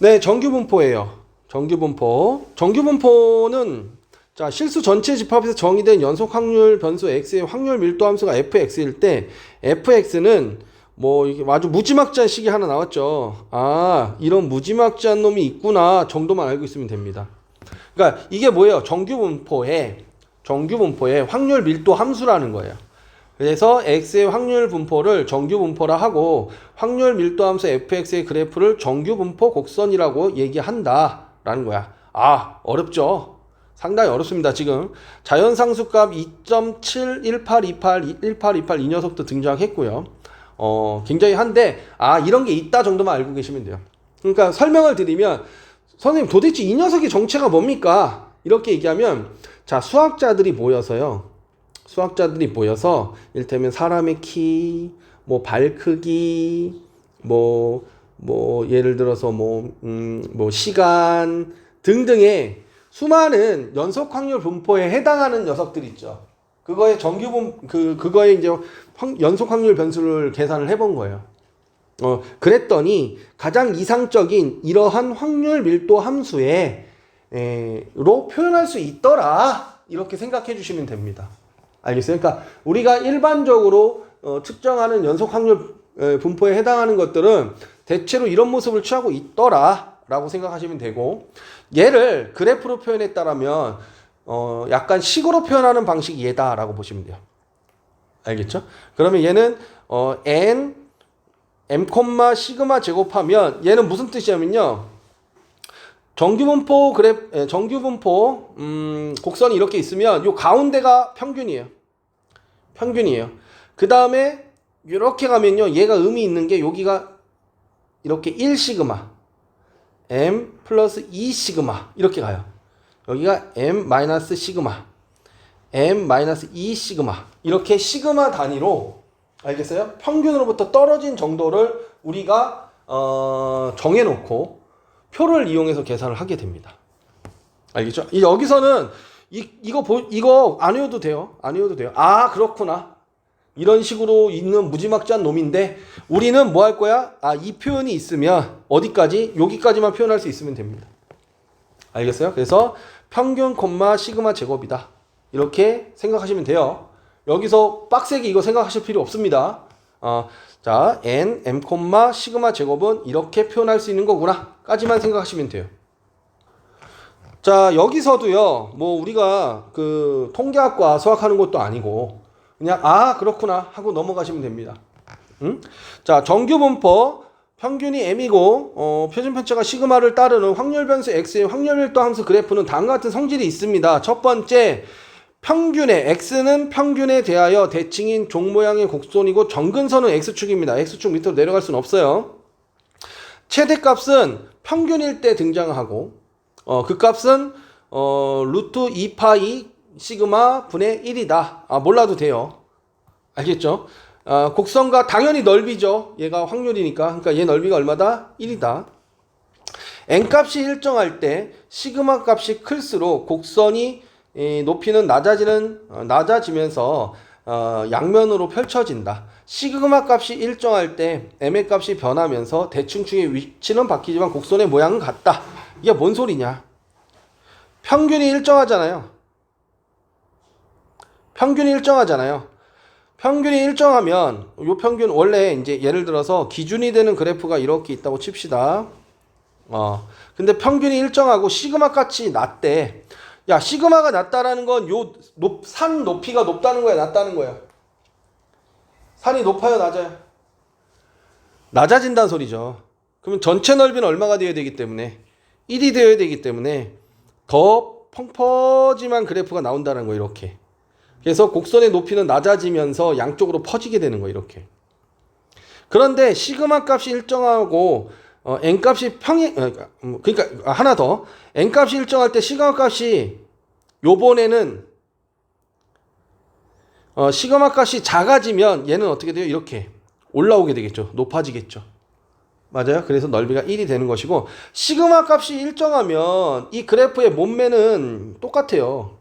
네, 정규분포예요. 정규분포. 정규분포는 자, 실수 전체 집합에서 정의된 연속 확률 변수 x의 확률 밀도 함수가 fx일 때 fx는 뭐 이게 아주 무지막지한 식이 하나 나왔죠. 아, 이런 무지막지한 놈이 있구나 정도만 알고 있으면 됩니다. 그러니까 이게 뭐예요? 정규분포의 확률 밀도 함수라는 거예요. 그래서 x의 확률 분포를 정규분포라 하고 확률 밀도 함수 fx의 그래프를 정규분포 곡선이라고 얘기한다라는 거야. 아, 어렵죠? 상당히 어렵습니다. 지금 자연상수값 2.71828 1828 이 녀석도 등장했고요. 굉장히 한데 이런 게 있다 정도만 알고 계시면 돼요. 그러니까 설명을 드리면 선생님 도대체 이 녀석의 정체가 뭡니까? 이렇게 얘기하면 자, 수학자들이 모여서 이를테면 사람의 키, 뭐 발 크기, 뭐 예를 들어서 뭐 시간 등등의 수많은 연속 확률 분포에 해당하는 녀석들 있죠. 그거의 그거의 이제 연속 확률 변수를 계산을 해본 거예요. 그랬더니 가장 이상적인 이러한 확률 밀도 함수에 로 표현할 수 있더라. 이렇게 생각해 주시면 됩니다. 알겠어요? 그러니까 우리가 일반적으로 측정하는 연속 확률 분포에 해당하는 것들은 대체로 이런 모습을 취하고 있더라 라고 생각하시면 되고, 얘를 그래프로 표현했다라면 약간 식으로 표현하는 방식이 얘다 라고 보시면 돼요. 알겠죠? 그러면 얘는 n m, 시그마 제곱하면 얘는 무슨 뜻이냐면요, 정규분포 곡선이 이렇게 있으면 요 가운데가 평균이에요. 그 다음에 이렇게 가면요, 얘가 의미 있는 게 여기가 이렇게 1시그마 m 플러스 2시그마 이렇게 가요. 여기가 m 마이너스 시그마 m 마이너스 2시그마 이렇게 시그마 단위로, 알겠어요? 평균으로부터 떨어진 정도를 우리가 정해놓고 표를 이용해서 계산을 하게 됩니다. 알겠죠? 여기서는 이거 안 외워도 돼요. 아, 그렇구나. 이런 식으로 있는 무지막지한 놈인데 우리는 뭐 할 거야? 이 표현이 있으면 어디까지? 여기까지만 표현할 수 있으면 됩니다. 알겠어요? 그래서 평균 시그마 제곱이다. 이렇게 생각하시면 돼요. 여기서 빡세게 이거 생각하실 필요 없습니다. 자, n, m, 시그마 제곱은 이렇게 표현할 수 있는 거구나 까지만 생각하시면 돼요. 자, 여기서도요, 뭐 우리가 그 통계학과 수학하는 것도 아니고 그냥 그렇구나 하고 넘어가시면 됩니다. 자, 정규분포 평균이 m이고 표준 편차가 시그마를 따르는 확률 변수 x의 확률 밀도 함수 그래프는 다음과 같은 성질이 있습니다. 첫 번째, x는 평균에 대하여 대칭인 종 모양의 곡선이고 정근선은 x축입니다. x축 밑으로 내려갈 수는 없어요. 최대값은 평균일 때 등장하고 그 값은 루트 2파이 시그마 분의 1이다. 몰라도 돼요. 알겠죠? 곡선과 당연히 넓이죠. 얘가 확률이니까. 그러니까 얘 넓이가 얼마다? 1이다. n값이 일정할 때 시그마 값이 클수록 곡선이 높이는 낮아지면서 양면으로 펼쳐진다. 시그마 값이 일정할 때 m의 값이 변하면서 대칭축의 위치는 바뀌지만 곡선의 모양은 같다. 이게 뭔 소리냐? 평균이 일정하잖아요. 평균이 일정하면 요 평균 원래 이제 예를 들어서 기준이 되는 그래프가 이렇게 있다고 칩시다. 근데 평균이 일정하고 시그마 값이 낮대. 야, 시그마가 낮다라는 건 산 높이가 높다는 거야, 낮다는 거야? 산이 높아요, 낮아요? 낮아진다는 소리죠. 그러면 전체 넓이는 얼마가 되어야 되기 때문에 1이 되어야 되기 때문에 더 펑퍼짐한 그래프가 나온다는 거예요, 이렇게. 그래서 곡선의 높이는 낮아지면서 양쪽으로 퍼지게 되는 거예요, 이렇게. 그런데 시그마 값이 일정하고 n 값이 그러니까 하나 더, n 값이 일정할 때 시그마 값이 요번에는 시그마 값이 작아지면 얘는 어떻게 돼요? 이렇게 올라오게 되겠죠. 높아지겠죠. 맞아요? 그래서 넓이가 1이 되는 것이고, 시그마 값이 일정하면 이 그래프의 몸매는 똑같아요.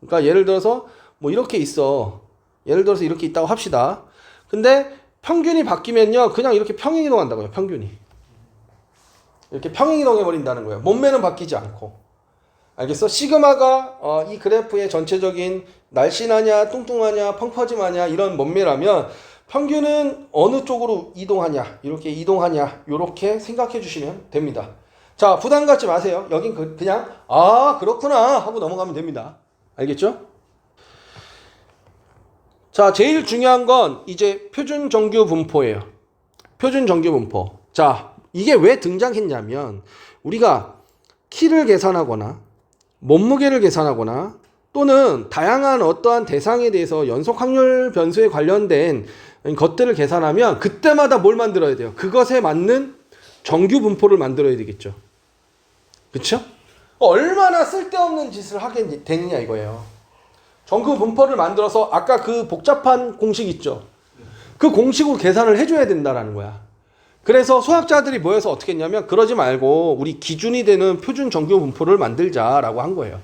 그러니까 예를 들어서 뭐 이렇게 있어. 예를 들어서 이렇게 있다고 합시다. 근데 평균이 바뀌면요, 그냥 이렇게 평행이동한다고요. 평균이. 이렇게 평행이동해 버린다는 거예요. 몸매는 바뀌지 않고. 알겠어? 시그마가 이 그래프의 전체적인 날씬하냐, 뚱뚱하냐, 펑퍼짐하냐 이런 몸매라면 평균은 어느 쪽으로 이동하냐, 이렇게 이동하냐, 이렇게 생각해 주시면 됩니다. 자, 부담 갖지 마세요. 여긴 그냥 그렇구나 하고 넘어가면 됩니다. 알겠죠? 자, 제일 중요한 건 이제 표준 정규 분포예요. 표준 정규 분포. 자, 이게 왜 등장했냐면 우리가 키를 계산하거나 몸무게를 계산하거나 또는 다양한 어떠한 대상에 대해서 연속 확률 변수에 관련된 것들을 계산하면 그때마다 뭘 만들어야 돼요? 그것에 맞는 정규 분포를 만들어야 되겠죠. 그쵸? 얼마나 쓸데없는 짓을 하게 되느냐 이거예요. 정규 분포를 만들어서 아까 그 복잡한 공식 있죠? 그 공식으로 계산을 해줘야 된다는 거야. 그래서 수학자들이 모여서 어떻게 했냐면 그러지 말고 우리 기준이 되는 표준 정규 분포를 만들자라고 한 거예요.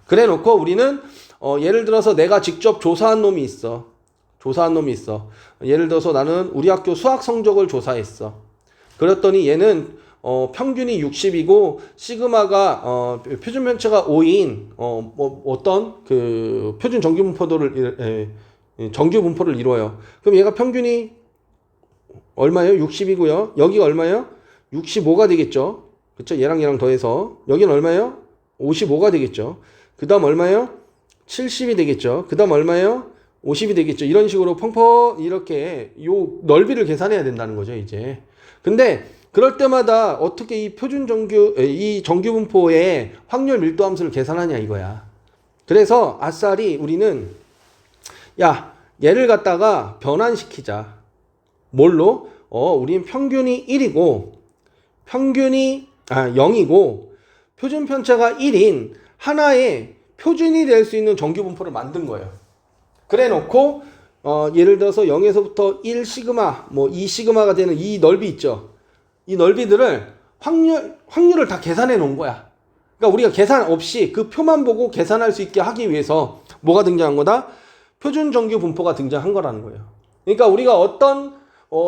그래 놓고 우리는 예를 들어서 내가 직접 조사한 놈이 있어. 예를 들어서 나는 우리 학교 수학 성적을 조사했어. 그랬더니 얘는 평균이 60이고 시그마가 표준 편차가 5인 어떤 그 표준 정규 분포도를 정규 분포를 이루어요. 그럼 얘가 평균이 얼마예요? 60이고요. 여기가 얼마예요? 65가 되겠죠. 그렇죠? 얘랑 더해서 여기는 얼마예요? 55가 되겠죠. 그 다음 얼마예요? 70이 되겠죠. 그 다음 얼마예요? 50이 되겠죠. 이런 식으로 이렇게 요 넓이를 계산해야 된다는 거죠, 이제. 근데 그럴 때마다 어떻게 이 이 정규 분포의 확률 밀도 함수를 계산하냐 이거야. 그래서 아싸리 우리는 얘를 갖다가 변환시키자. 뭘로? 우린 평균이 1이고 평균이 0이고 표준 편차가 1인 하나의 표준이 될 수 있는 정규 분포를 만든 거예요. 그래 놓고 예를 들어서 0에서부터 1 시그마, 2 시그마가 되는 이 넓이 있죠. 이 넓이들을 확률을 다 계산해 놓은 거야. 그러니까 우리가 계산 없이 그 표만 보고 계산할 수 있게 하기 위해서 뭐가 등장한 거다? 표준 정규 분포가 등장한 거라는 거예요. 그러니까 우리가 어떤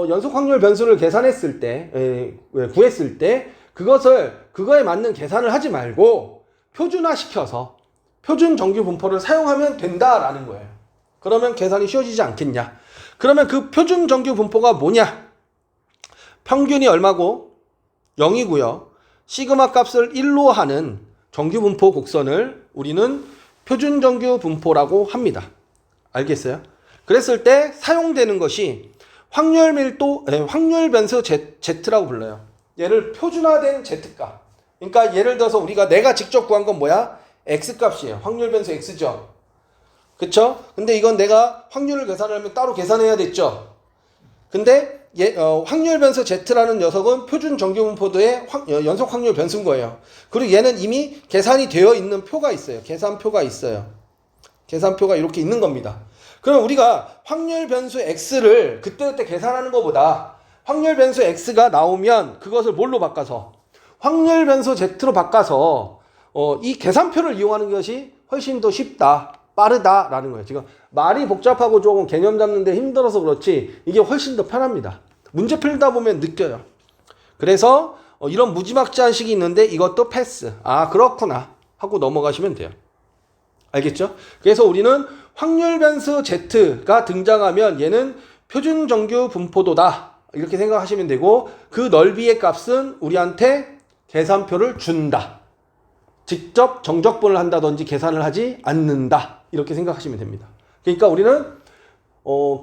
연속 확률 변수를 계산했을 때, 구했을 때 그거에 맞는 계산을 하지 말고 표준화 시켜서 표준 정규 분포를 사용하면 된다라는 거예요. 그러면 계산이 쉬워지지 않겠냐? 그러면 그 표준 정규 분포가 뭐냐? 평균이 얼마고? 0이고요. 시그마 값을 1로 하는 정규 분포 곡선을 우리는 표준 정규 분포라고 합니다. 알겠어요? 그랬을 때 사용되는 것이 확률 변수 Z라고 불러요. 얘를 표준화된 Z값. 그러니까 예를 들어서 내가 직접 구한 건 뭐야? X값이에요. 확률 변수 X죠. 그쵸? 근데 이건 내가 확률을 계산하려면 따로 계산해야 됐죠. 근데 확률 변수 Z라는 녀석은 표준 정규 분포도의 연속 확률 변수인 거예요. 그리고 얘는 이미 계산이 되어 있는 표가 있어요. 계산표가 있어요. 계산표가 이렇게 있는 겁니다. 그럼 우리가 확률 변수 X를 그때그때 계산하는 것보다 확률 변수 X가 나오면 그것을 뭘로 바꿔서 확률 변수 Z로 바꿔서 이 계산표를 이용하는 것이 훨씬 더 쉽다, 빠르다라는 거예요. 지금 말이 복잡하고 조금 개념 잡는데 힘들어서 그렇지 이게 훨씬 더 편합니다. 문제 풀다 보면 느껴요. 그래서 이런 무지막지한 식이 있는데 이것도 패스. 그렇구나 하고 넘어가시면 돼요. 알겠죠? 그래서 우리는 확률 변수 Z가 등장하면 얘는 표준 정규 분포도다 이렇게 생각하시면 되고 그 넓이의 값은 우리한테 계산표를 준다. 직접 정적분을 한다든지 계산을 하지 않는다 이렇게 생각하시면 됩니다. 그러니까 우리는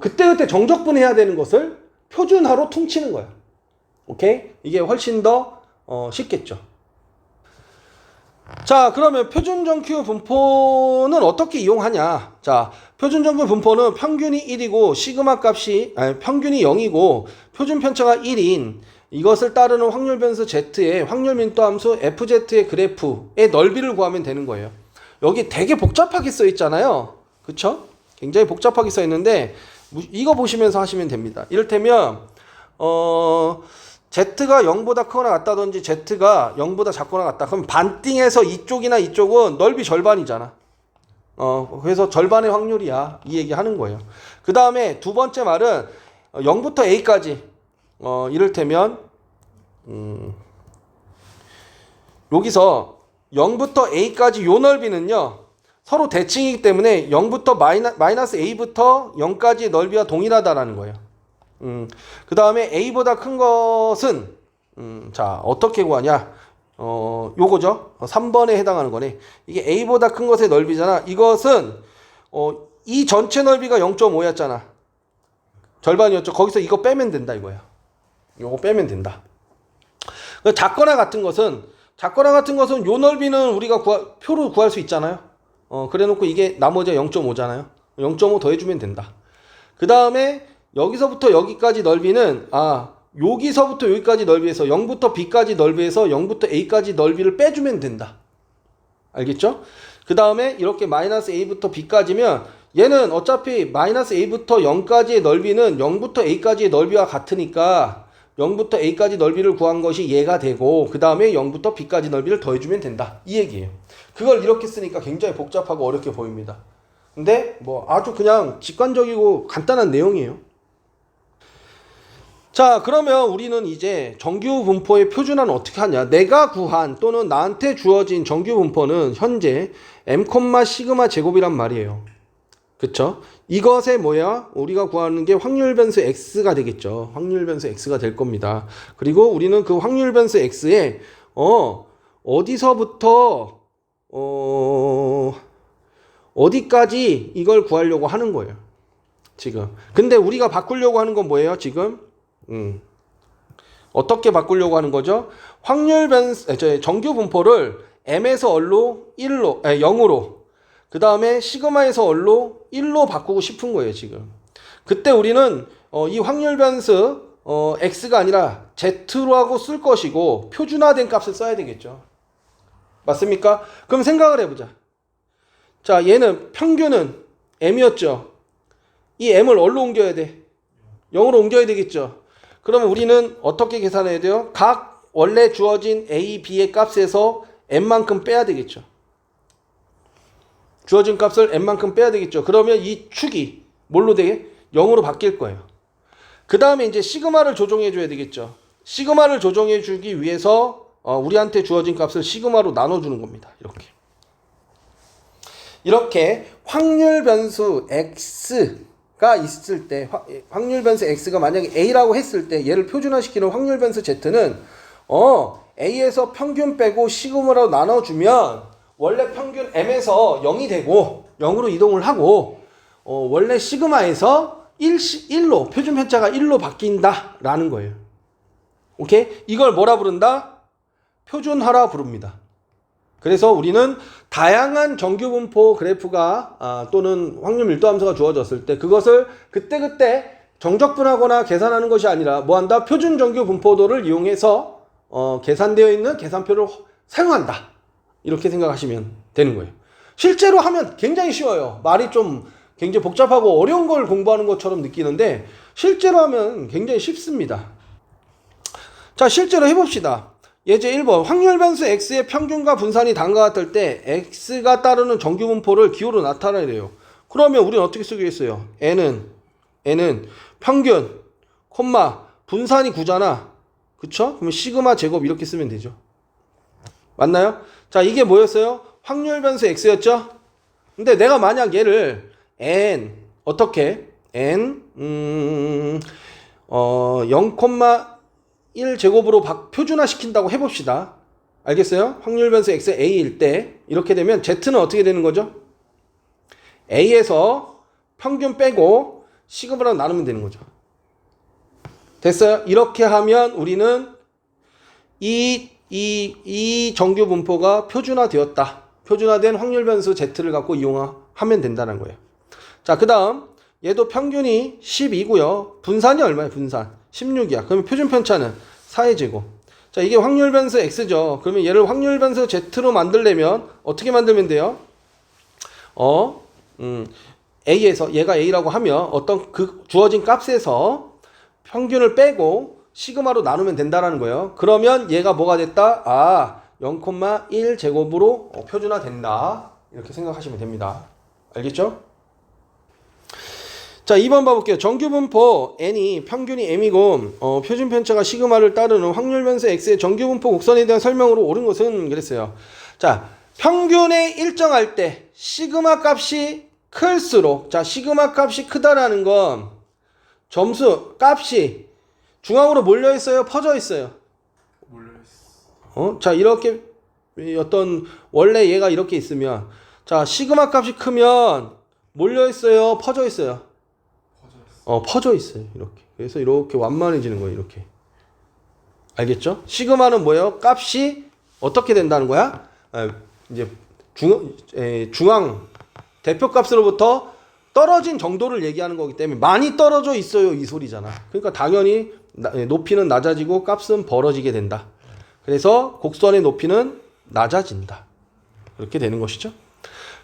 그때그때 정적분해야 되는 것을 표준화로 퉁치는 거예요. 오케이? 이게 훨씬 더 쉽겠죠. 자, 그러면 표준 정규 분포는 어떻게 이용하냐? 자, 표준 정규 분포는 평균이 1이고 시그마 값이 평균이 0이고 표준 편차가 1인 이것을 따르는 확률 변수 Z의 확률 밀도 함수 FZ의 그래프의 넓이를 구하면 되는 거예요. 여기 되게 복잡하게 써 있잖아요. 그쵸? 굉장히 복잡하게 써 있는데 이거 보시면서 하시면 됩니다. 이를테면 Z가 0보다 크거나 같다든지 Z가 0보다 작거나 같다. 그럼 반띵해서 이쪽이나 이쪽은 넓이 절반이잖아. 그래서 절반의 확률이야. 이 얘기 하는 거예요. 그 다음에 두 번째 말은 0부터 A까지 이를테면 여기서 0부터 a까지 요 넓이는요 서로 대칭이기 때문에 0부터 마이너스 a부터 0까지의 넓이와 동일하다라는 거예요. 그 다음에 a보다 큰 것은 자 어떻게 구하냐, 요거죠. 3번에 해당하는 거네. 이게 a보다 큰 것의 넓이잖아. 이것은 이 전체 넓이가 0.5였잖아. 절반이었죠. 거기서 이거 빼면 된다 이거야. 요거 빼면 된다. 작거나 같은 것은 요 넓이는 우리가 표로 구할 수 있잖아요. 그래 놓고 이게 나머지가 0.5잖아요. 0.5 더해주면 된다. 그 다음에 여기서부터 여기까지 넓이는 여기서부터 여기까지 넓이에서 0부터 b까지 넓이에서 0부터 a까지 넓이를 빼주면 된다. 알겠죠? 그 다음에 이렇게 마이너스 a부터 b까지면 얘는 어차피 마이너스 a부터 0까지의 넓이는 0부터 a까지의 넓이와 같으니까 0부터 a까지 넓이를 구한 것이 얘가 되고 그 다음에 0부터 b까지 넓이를 더해주면 된다. 이 얘기예요. 그걸 이렇게 쓰니까 굉장히 복잡하고 어렵게 보입니다. 근데 뭐 아주 그냥 직관적이고 간단한 내용이에요. 자, 그러면 우리는 이제 정규 분포의 표준화는 어떻게 하냐. 내가 구한 또는 나한테 주어진 정규 분포는 현재 m, 시그마 제곱이란 말이에요. 그쵸? 이것의 뭐야? 우리가 구하는 게 확률 변수 x가 되겠죠. 확률 변수 x가 될 겁니다. 그리고 우리는 그 확률 변수 x에 어디서부터 어디까지 이걸 구하려고 하는 거예요. 지금. 근데 우리가 바꾸려고 하는 건 뭐예요? 지금 어떻게 바꾸려고 하는 거죠? 확률 변수 정규 분포를 m에서 얼로 0으로 그 다음에 시그마에서 얼로 1로 바꾸고 싶은 거예요. 지금. 그때 우리는 이 확률 변수 x가 아니라 z로 하고 쓸 것이고 표준화된 값을 써야 되겠죠. 맞습니까? 그럼 생각을 해보자. 자, 얘는 평균은 m이었죠. 이 m을 얼로 옮겨야 돼? 0으로 옮겨야 되겠죠. 그러면 우리는 어떻게 계산해야 돼요? 각 원래 주어진 a, b의 값에서 m만큼 빼야 되겠죠. 주어진 값을 n만큼 빼야 되겠죠. 그러면 이 축이 뭘로 되게? 0으로 바뀔 거예요. 그 다음에 이제 시그마를 조정해 줘야 되겠죠. 시그마를 조정해 주기 위해서 우리한테 주어진 값을 시그마로 나눠주는 겁니다. 이렇게 확률 변수 x가 있을 때, 확률 변수 x가 만약에 a라고 했을 때 얘를 표준화시키는 확률 변수 z는 a에서 평균 빼고 시그마로 나눠주면 원래 평균 m에서 0이 되고 0으로 이동을 하고 원래 시그마에서 1로 표준 편차가 1로 바뀐다 라는 거예요. 오케이? 이걸 뭐라 부른다? 표준화라 부릅니다. 그래서 우리는 다양한 정규 분포 그래프가 또는 확률 밀도 함수가 주어졌을 때 그것을 그때그때 정적분하거나 계산하는 것이 아니라 뭐한다? 표준 정규 분포도를 이용해서 계산되어 있는 계산표를 사용한다. 이렇게 생각하시면 되는 거예요. 실제로 하면 굉장히 쉬워요. 말이 좀 굉장히 복잡하고 어려운 걸 공부하는 것처럼 느끼는데 실제로 하면 굉장히 쉽습니다. 자, 실제로 해봅시다. 예제 1번 확률 변수 x의 평균과 분산이 다음과 같을 때 x가 따르는 정규 분포를 기호로 나타내야 돼요. 그러면 우리는 어떻게 쓰겠어요? n은 평균, 분산이 9잖아. 그쵸? 그러면 시그마 제곱 이렇게 쓰면 되죠. 맞나요? 자, 이게 뭐였어요? 확률 변수 x였죠? 근데 내가 만약 얘를 어떻게? 0,1 제곱으로 표준화 시킨다고 해봅시다. 알겠어요? 확률 변수 x a일 때 이렇게 되면 z는 어떻게 되는 거죠? a에서 평균 빼고 시그마로 나누면 되는 거죠. 됐어요? 이렇게 하면 우리는 이 정규 분포가 표준화되었다. 표준화된 확률 변수 z를 갖고 이용하면 된다는 거예요. 자, 그 다음 얘도 평균이 12고요. 분산이 얼마예요? 분산 16이야. 그러면 표준 편차는 4의 제곱. 자, 이게 확률 변수 x죠. 그러면 얘를 확률 변수 z로 만들려면 어떻게 만들면 돼요? a에서 얘가 a라고 하면 어떤 그 주어진 값에서 평균을 빼고 시그마로 나누면 된다라는 거예요. 그러면 얘가 뭐가 됐다? 0,1 제곱으로 표준화 된다. 이렇게 생각하시면 됩니다. 알겠죠? 자, 2번 봐볼게요. 정규 분포 n이 평균이 m이고 표준 편차가 시그마를 따르는 확률 변수 x의 정규 분포 곡선에 대한 설명으로 옳은 것은 그랬어요. 자, 평균에 일정할 때 시그마 값이 클수록, 자, 시그마 값이 크다라는 건 점수 값이 중앙으로 몰려 있어요, 퍼져 있어요. 자, 이렇게 어떤 원래 얘가 이렇게 있으면, 자, 시그마 값이 크면 몰려 있어요, 퍼져 있어요. 퍼져 있어요. 이렇게. 그래서 이렇게 완만해지는 거예요. 이렇게. 알겠죠? 시그마는 뭐예요? 값이 어떻게 된다는 거야? 이제 중앙 대표값으로부터 떨어진 정도를 얘기하는 거기 때문에 많이 떨어져 있어요. 이 소리잖아. 그러니까 당연히 높이는 낮아지고 값은 벌어지게 된다. 그래서 곡선의 높이는 낮아진다. 이렇게 되는 것이죠.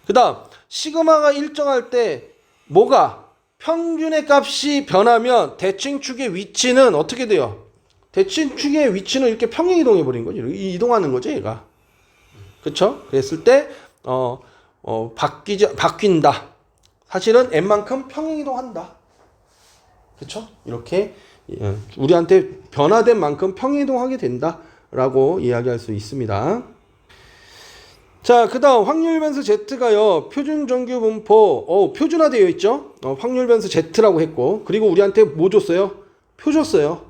그 다음 시그마가 일정할 때 뭐가? 평균의 값이 변하면 대칭축의 위치는 어떻게 돼요? 대칭축의 위치는 이렇게 평행 이동해 버린 거죠. 이동하는 거죠, 얘가. 그렇죠? 그랬을 때 바뀐다. 사실은 n만큼 평행 이동한다. 그렇죠? 이렇게 우리한테 변화된 만큼 평행 이동하게 된다라고 이야기할 수 있습니다. 자, 그 다음 확률 변수 Z가요 표준 정규 분포 표준화되어 있죠. 확률 변수 Z라고 했고, 그리고 우리한테 뭐 줬어요? 표 줬어요.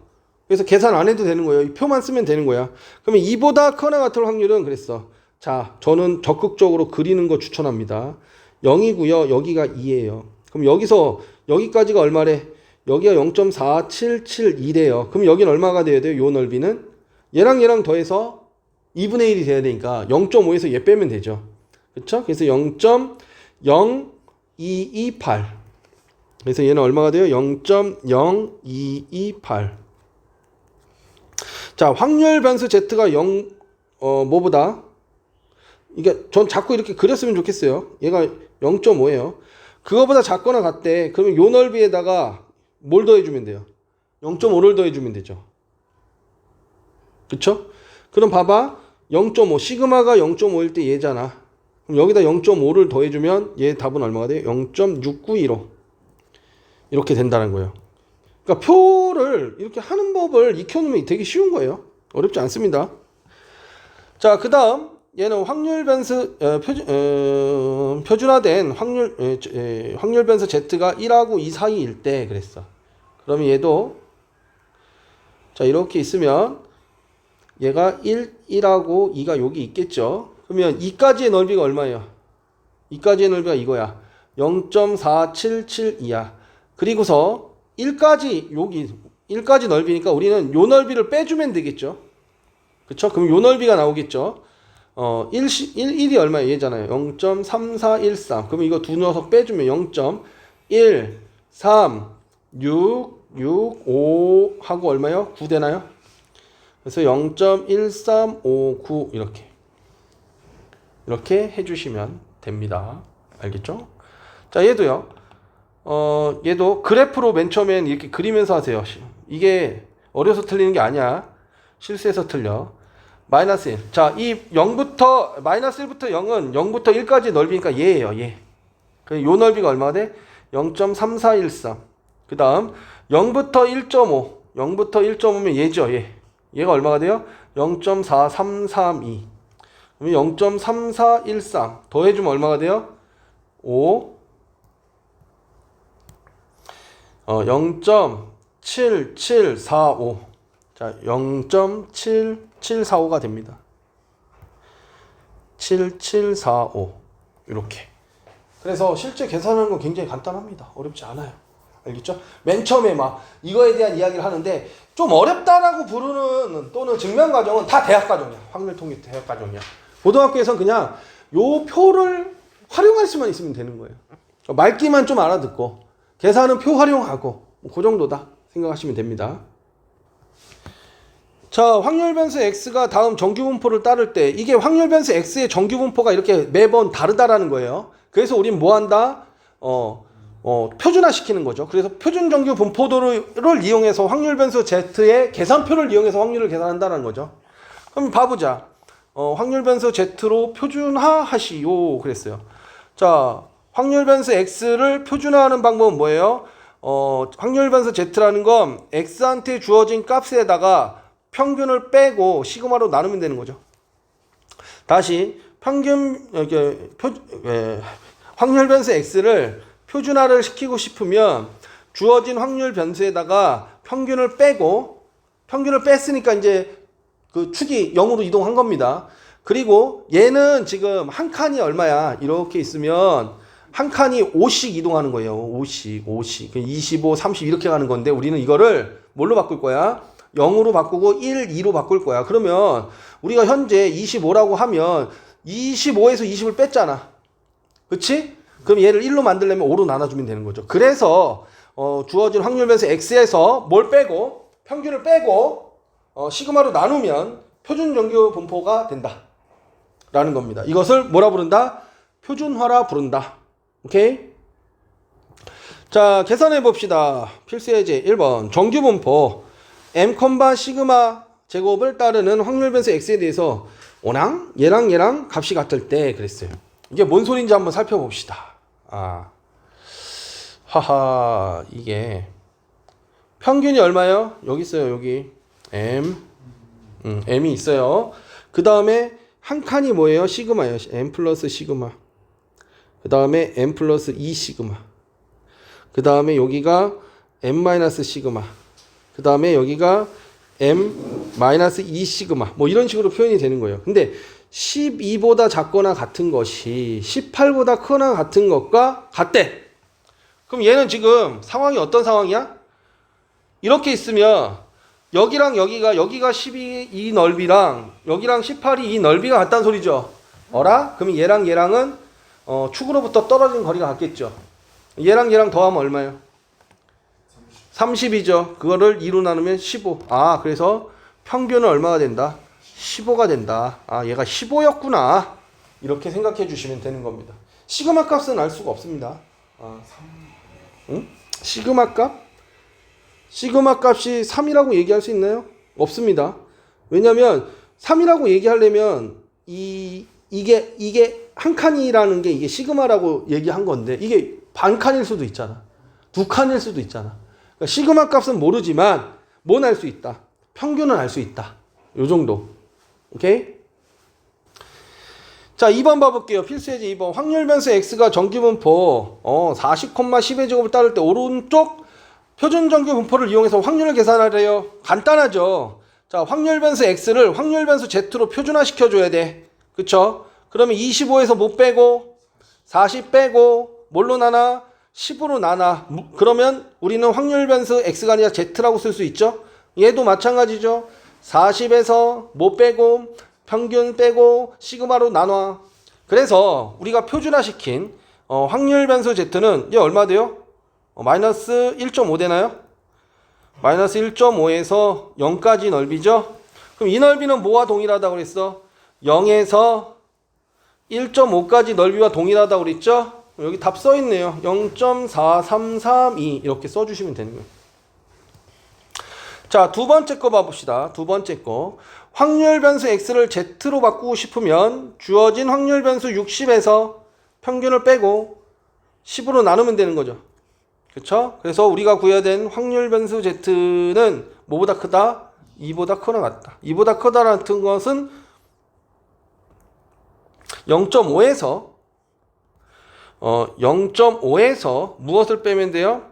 그래서 계산 안 해도 되는 거예요. 이 표만 쓰면 되는 거야. 그러면 2보다 크거나 같을 확률은 그랬어. 자, 저는 적극적으로 그리는 거 추천합니다. 0이고요 여기가 2예요. 그럼 여기서 여기까지가 얼마래? 여기가 0.4772래요 그럼 여기는 얼마가 돼야 돼요? 요 넓이는 얘랑 더해서 2분의 1이 돼야 되니까 0.5에서 얘 빼면 되죠. 그쵸? 그래서 0.0228. 그래서 얘는 얼마가 돼요? 0.0228. 자, 확률 변수 Z가 뭐보다? 이게 전 자꾸 이렇게 그렸으면 좋겠어요. 얘가 0.5예요. 그거보다 작거나 같대. 그러면 요 넓이에다가 뭘 더해주면 돼요? 0.5를 더해주면 되죠. 그쵸? 그럼 봐봐. 0.5 시그마가 0.5일 때 얘잖아. 그럼 여기다 0.5를 더해주면 얘 답은 얼마가 돼요? 0.6915 이렇게 된다는 거예요. 그러니까 표를 이렇게 하는 법을 익혀놓으면 되게 쉬운 거예요. 어렵지 않습니다. 자, 그 다음 얘는 확률 변수 표준화된 확률 변수 Z가 1하고 2 사이일 때 그랬어. 그러면 얘도 자 이렇게 있으면 얘가 1하고 2가 여기 있겠죠. 그러면 2까지의 넓이가 얼마예요? 2까지의 넓이가 이거야. 0.4772야. 그리고서 1까지 여기 1까지 넓이니까 우리는 요 넓이를 빼주면 되겠죠. 그쵸? 그럼 요 넓이가 나오겠죠. 1이 얼마예요? 얘잖아요. 0.3413. 그러면 이거 두 녀석 빼주면 0.1366 하고 얼마요? 9 되나요? 그래서 0.1359 이렇게 해주시면 됩니다. 알겠죠? 자, 얘도요. 얘도 그래프로 맨 처음엔 이렇게 그리면서 하세요. 이게 어려서 틀리는 게 아니야. 실수해서 틀려. 마이너스 1. 자, 이 0부터 마이너스 1부터 0은 0부터 1까지 넓이니까 얘예요. 얘. 요 넓이가 얼마가 돼? 0.3413. 그 다음 0부터 1.5. 0부터 1.5면 얘죠. 얘가 얼마가 돼요? 0.4332. 그러면 0.3413 더해주면 얼마가 돼요? 5 0.7745. 자, 0.7745가 됩니다. 7745 이렇게. 그래서 실제 계산하는 건 굉장히 간단합니다. 어렵지 않아요. 알겠죠? 맨 처음에 막 이거에 대한 이야기를 하는데 좀 어렵다라고 부르는 또는 증명 과정은 다 대학 과정이야. 확률 통계 대학 과정이야. 고등학교에서는 그냥 요 표를 활용할 수만 있으면 되는 거예요. 말기만 좀 알아듣고 계산은 표 활용하고 그 정도다 생각하시면 됩니다. 자, 확률 변수 x가 다음 정규 분포를 따를 때 이게 확률 변수 x의 정규 분포가 이렇게 매번 다르다라는 거예요. 그래서 우린 뭐 한다? 표준화 시키는 거죠. 그래서 표준 정규 분포도를 이용해서 확률 변수 z의 계산표를 이용해서 확률을 계산한다는 거죠. 그럼 봐보자. 확률 변수 z로 표준화 하시오 그랬어요. 자, 확률 변수 x를 표준화하는 방법은 뭐예요? 확률 변수 Z라는 건 X한테 주어진 값에다가 평균을 빼고 시그마로 나누면 되는 거죠. 다시 평균 확률 변수 X를 표준화를 시키고 싶으면 주어진 확률 변수에다가 평균을 빼고, 평균을 뺐으니까 이제 그 축이 0으로 이동한 겁니다. 그리고 얘는 지금 한 칸이 얼마야? 이렇게 있으면 한 칸이 5씩 이동하는 거예요. 5씩. 25, 30 이렇게 가는 건데 우리는 이거를 뭘로 바꿀 거야? 0으로 바꾸고 1, 2로 바꿀 거야. 그러면 우리가 현재 25라고 하면 25에서 20을 뺐잖아. 그치? 그럼 얘를 1로 만들려면 5로 나눠주면 되는 거죠. 그래서 주어진 확률 변수 X에서 뭘 빼고, 평균을 빼고 시그마로 나누면 표준 정규 분포가 된다 라는 겁니다. 이것을 뭐라 부른다? 표준화라 부른다. 오케이? 자, 계산해 봅시다. 필수 예제 1번 정규 분포 m, 시그마 제곱을 따르는 확률 변수 X에 대해서 얘랑 값이 같을 때 그랬어요. 이게 뭔 소리인지 한번 살펴봅시다. 이게 평균이 얼마예요? 여기 있어요. 여기 m이 있어요. 그 다음에 한 칸이 뭐예요? 시그마예요. m 플러스 시그마. 그 다음에 m 플러스 2 시그마. 그 다음에 여기가 m 마이너스 시그마. 그 다음에 여기가 m 마이너스 2 시그마. 뭐 이런 식으로 표현이 되는 거예요. 근데 12보다 작거나 같은 것이 18보다 크거나 같은 것과 같대. 그럼 얘는 지금 상황이 어떤 상황이야? 이렇게 있으면 여기랑 여기가 12 이 넓이랑 여기랑 18이 이 넓이가 같다는 소리죠. 그러면 얘랑은 축으로부터 떨어진 거리가 같겠죠. 얘랑 더하면 얼마예요? 30이죠. 그거를 2로 나누면 15. 그래서 평균은 얼마가 된다? 15가 된다. 얘가 15였구나. 이렇게 생각해 주시면 되는 겁니다. 시그마 값은 알 수가 없습니다. 응? 시그마 값이 3이라고 얘기할 수 있나요? 없습니다. 왜냐면 3이라고 얘기하려면 이게 한 칸이라는 게 이게 시그마라고 얘기한 건데 이게 반 칸일 수도 있잖아. 두 칸일 수도 있잖아. 그러니까 시그마 값은 모르지만 뭔 알 수 있다? 평균은 알 수 있다. 요 정도. 오케이? 자, 2번 봐볼게요. 필수 예제 2번. 확률 변수 X가 정규 분포 40,10의 제곱을 따를 때 오른쪽 표준 정규 분포를 이용해서 확률을 계산하래요. 간단하죠. 자, 확률 변수 X를 확률 변수 Z로 표준화 시켜줘야 돼. 그쵸? 그러면 25에서 못 빼고 40 빼고 뭘로 나눠? 10으로 나눠. 그러면 우리는 확률 변수 X가 아니라 Z라고 쓸 수 있죠? 얘도 마찬가지죠. 40에서 못 빼고 평균 빼고 시그마로 나눠. 그래서 우리가 표준화시킨 확률 변수 Z는 얘 얼마 돼요? 마이너스 1.5 되나요? 마이너스 1.5에서 0까지 넓이죠? 그럼 이 넓이는 뭐와 동일하다고 그랬어? 0에서 1.5까지 넓이와 동일하다고 그랬죠? 여기 답 써있네요. 0.4332 이렇게 써주시면 되는 거예요. 자, 두 번째 거 봐봅시다. 두 번째 거. 확률 변수 X를 Z로 바꾸고 싶으면 주어진 확률 변수 60에서 평균을 빼고 10으로 나누면 되는 거죠. 그쵸? 그래서 우리가 구해야 된 확률 변수 Z는 뭐보다 크다? 2보다 크거나 같다. 2보다 크다라는 것은 0.5에서 무엇을 빼면 돼요?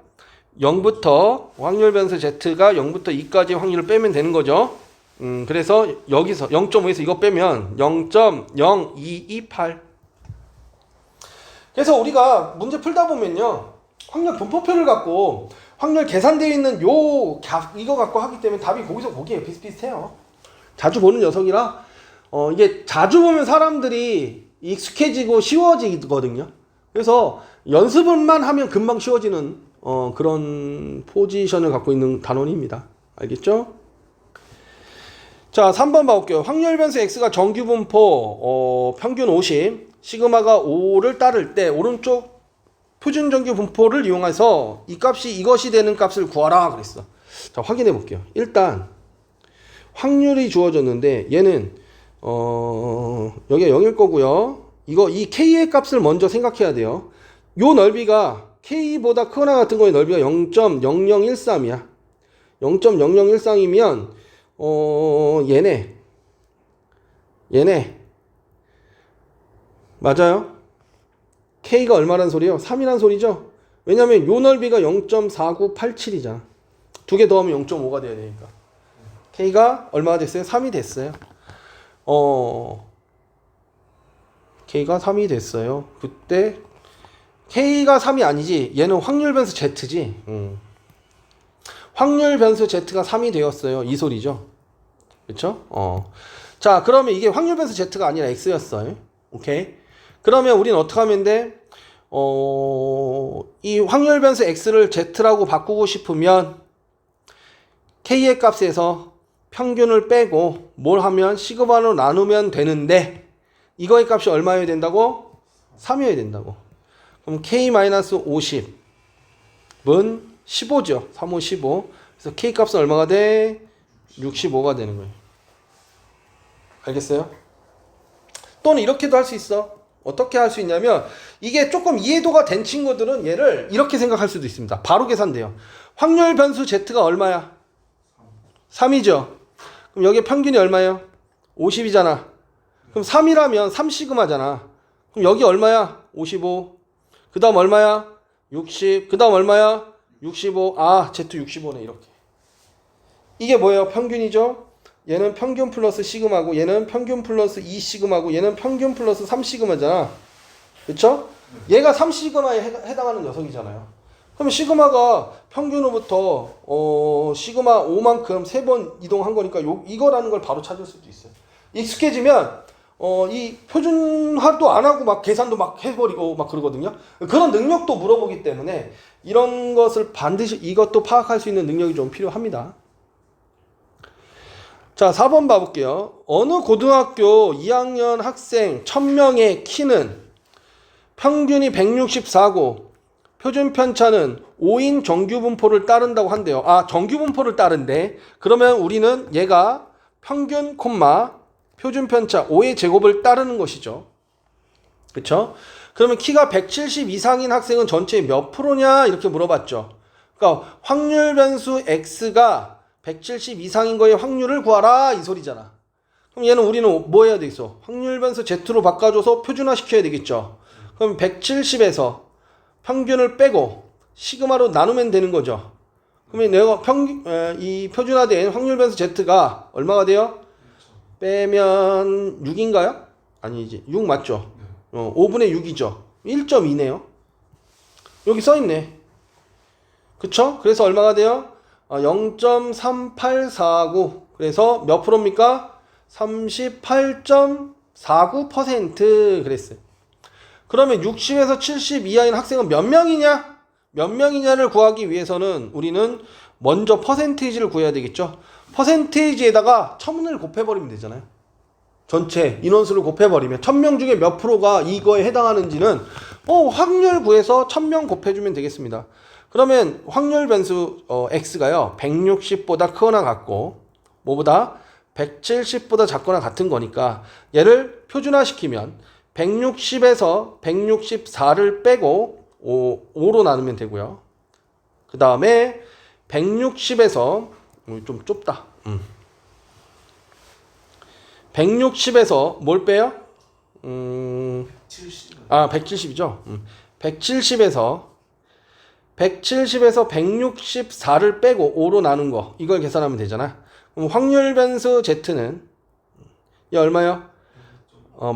0부터 확률 변수 Z가 0부터 2까지 확률을 빼면 되는 거죠. 그래서 여기서 0.5에서 이거 빼면 0.0228. 그래서 우리가 문제 풀다 보면요. 확률 분포표를 갖고 확률 계산되어 있는 이거 갖고 하기 때문에 답이 거기에 비슷비슷해요. 자주 보는 녀석이라 이게 자주 보면 사람들이 익숙해지고 쉬워지거든요. 그래서 연습만 하면 금방 쉬워지는 그런 포지션을 갖고 있는 단원입니다. 알겠죠? 자, 3번 봐볼게요. 확률 변수 X가 정규 분포 평균 50, 시그마가 5를 따를 때 오른쪽 표준 정규 분포를 이용해서 이것이 되는 값을 구하라 그랬어. 자, 확인해 볼게요. 일단 확률이 주어졌는데 얘는 여기가 0일 거고요. 이 K의 값을 먼저 생각해야 돼요. 요 넓이가 K보다 크거나 같은 거의 넓이가 0.0013이야. 0.0013이면 얘네 맞아요? K가 얼마란 소리예요? 3이란 소리죠? 왜냐면 요 넓이가 0.4987이잖아. 두 개 더하면 0.5가 돼야 되니까. K가 얼마가 됐어요? 3이 됐어요. K가 3이 됐어요. 그때 K가 3이 아니지. 얘는 확률 변수 Z지. 확률 변수 Z가 3이 되었어요. 이 소리죠. 그쵸? 자, 그러면 이게 확률 변수 Z가 아니라 X였어요. 오케이. 그러면 우리는 어떻게 하면 돼? 이 확률 변수 X를 Z라고 바꾸고 싶으면 K의 값에서 평균을 빼고 뭘 하면 시그마로 나누면 되는데 이거의 값이 얼마여야 된다고? 3이어야 된다고. 그럼 K-50은 15죠. 3, 5, 15. 그래서 K 값은 얼마가 돼? 65가 되는 거예요. 알겠어요? 또는 이렇게도 할 수 있어. 어떻게 할 수 있냐면 이게 조금 이해도가 된 친구들은 얘를 이렇게 생각할 수도 있습니다. 바로 계산돼요. 확률 변수 Z가 얼마야? 3이죠. 그럼 여기 평균이 얼마예요? 50이잖아. 그럼 3이라면 3시그마잖아. 그럼 여기 얼마야? 55. 그 다음 얼마야? 60. 그 다음 얼마야? 65. 아, Z 65네. 이렇게. 이게 뭐예요? 평균이죠? 얘는 평균 플러스 시그마고 얘는 평균 플러스 2시그마고 얘는 평균 플러스 3시그마잖아. 그쵸? 얘가 3시그마에 해당하는 녀석이잖아요. 그럼 시그마가 평균으로부터 시그마 5만큼 3번 이동한 거니까 이거라는 걸 바로 찾을 수도 있어요. 익숙해지면 이 표준화도 안 하고 막 계산도 막 해버리고 막 그러거든요. 그런 능력도 물어보기 때문에 이런 것을 반드시 이것도 파악할 수 있는 능력이 좀 필요합니다. 자, 4번 봐볼게요. 어느 고등학교 2학년 학생 1000명의 키는 평균이 164고 표준 편차는 5인 정규 분포를 따른다고 한대요. 아, 정규 분포를 따른대. 그러면 우리는 얘가 평균 콤마 표준 편차 5의 제곱을 따르는 것이죠. 그쵸? 그러면 키가 170 이상인 학생은 전체의 몇 프로냐? 이렇게 물어봤죠. 그러니까 확률 변수 X가 170 이상인 거의 확률을 구하라 이 소리잖아. 그럼 얘는 우리는 뭐 해야 되겠어? 확률 변수 Z로 바꿔줘서 표준화 시켜야 되겠죠. 그럼 170에서 평균을 빼고 시그마로 나누면 되는 거죠. 그러면 내가 이 표준화된 확률 변수 Z가 얼마가 돼요? 빼면 6인가요? 아니지. 6 맞죠? 5분의 6이죠. 1.2네요. 여기 써있네. 그쵸? 그래서 얼마가 돼요? 0.3849. 그래서 몇 프로입니까? 38.49% 그랬어요. 그러면 60에서 70 이하인 학생은 몇 명이냐? 몇 명이냐를 구하기 위해서는 우리는 먼저 퍼센테이지를 구해야 되겠죠. 퍼센테이지에다가 1000을 곱해버리면 되잖아요. 전체 인원수를 곱해버리면 1000명 중에 몇 프로가 이거에 해당하는지는 확률 구해서 1000명 곱해주면 되겠습니다. 그러면 확률 변수 X가요 160보다 크거나 같고 뭐보다 170보다 작거나 같은 거니까 얘를 표준화시키면 160에서 164를 빼고 5로 나누면 되고요. 그 다음에 160에서 좀 좁다. 160에서 뭘 빼요? 170이죠. 170에서 164를 빼고 5로 나눈 거 이걸 계산하면 되잖아. 그럼 확률 변수 Z는 얘 얼마요?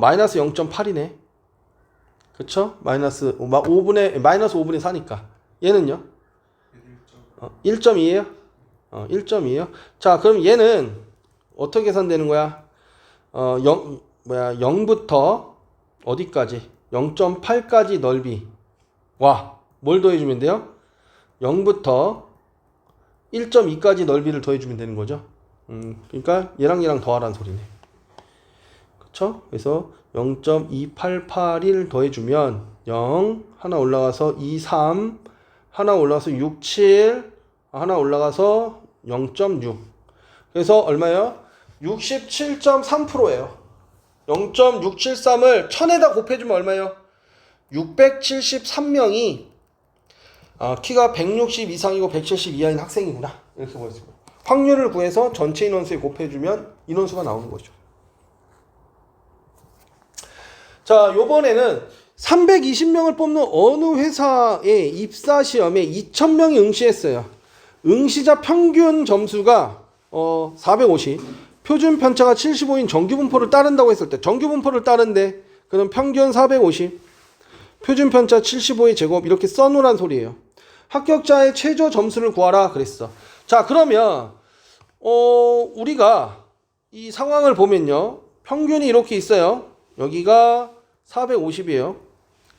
마이너스 0.8이네. 그쵸? 마이너스 5분의 4니까 얘는요? 1.2예요? 1.2예요? 자, 그럼 얘는 어떻게 계산되는 거야? 0부터 어디까지? 0.8까지 넓이. 와, 뭘 더해주면 돼요? 0부터 1.2까지 넓이를 더해주면 되는 거죠. 그러니까 얘랑 더하라는 소리네. 그쵸? 그래서 0.2881 더해주면 0, 하나 올라가서 2, 3, 하나 올라가서 6, 7, 하나 올라가서 0.6. 그래서 얼마예요? 67.3%예요. 0.673을 1000에다 곱해주면 얼마예요? 673명이 키가 160 이상이고 170 이하인 학생이구나. 이렇게 보였습니다. 확률을 구해서 전체 인원수에 곱해주면 인원수가 나오는 거죠. 자, 요번에는 320명을 뽑는 어느 회사의 입사 시험에 2000명이 응시했어요. 응시자 평균 점수가 450, 표준 편차가 75인 정규 분포를 따른다고 했을 때, 정규 분포를 따른데 그럼 평균 450, 표준 편차 75의 제곱 이렇게 써놓으란 소리예요. 합격자의 최저 점수를 구하라 그랬어. 자, 그러면 우리가 이 상황을 보면요, 평균이 이렇게 있어요. 여기가 450이에요.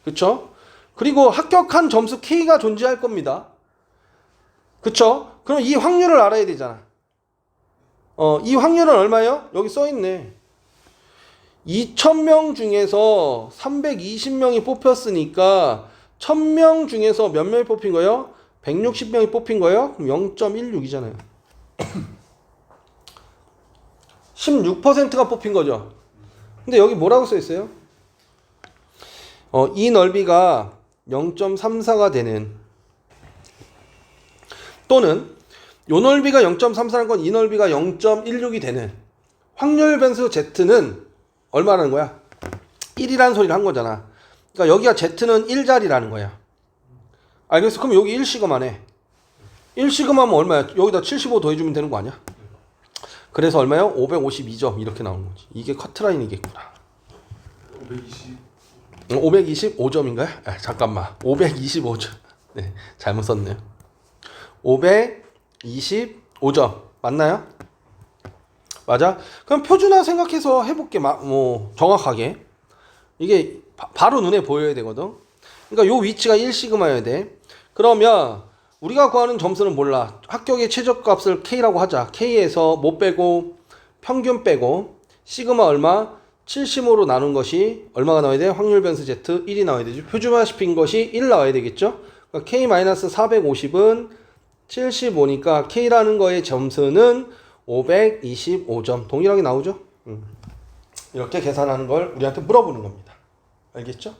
그쵸? 그리고 합격한 점수 K가 존재할 겁니다. 그쵸? 그럼 이 확률을 알아야 되잖아. 이 확률은 얼마예요? 여기 써있네. 2000명 중에서 320명이 뽑혔으니까 1000명 중에서 몇 명이 뽑힌 거예요? 160명이 뽑힌 거예요? 그럼 0.16이잖아요. 16%가 뽑힌 거죠. 근데 여기 뭐라고 써있어요? 이 넓이가 0.34가 되는, 또는 요 넓이가 0.34라는 건 이 넓이가 0.16이 되는 확률 변수 Z는 얼마라는 거야? 1이라는 소리를 한 거잖아. 그러니까 여기가 Z는 1자리라는 거야. 알겠어? 그럼 여기 1시그마네. 1시그마면 얼마야? 여기다 75 더해주면 되는 거 아니야? 그래서 얼마요? 552점 이렇게 나오는 거지. 이게 커트라인이겠구나. 525점인가요? 잠깐만. 525점. 네, 잘못 썼네요. 525점. 맞나요? 맞아? 그럼 표준화 생각해서 해볼게. 정확하게. 이게 바로 눈에 보여야 되거든. 그러니까 요 위치가 1시그마여야 돼. 그러면 우리가 구하는 점수는 몰라. 합격의 최저값을 K라고 하자. K에서 뭐 빼고 평균 빼고 시그마 얼마? 70으로 나눈 것이 얼마가 나와야 돼? 확률 변수 Z 1이 나와야 되죠. 표준화 시킨 것이 1 나와야 되겠죠. 그러니까 K-450은 75니까 K라는 거의 점수는 525점. 동일하게 나오죠. 이렇게 계산하는 걸 우리한테 물어보는 겁니다. 알겠죠?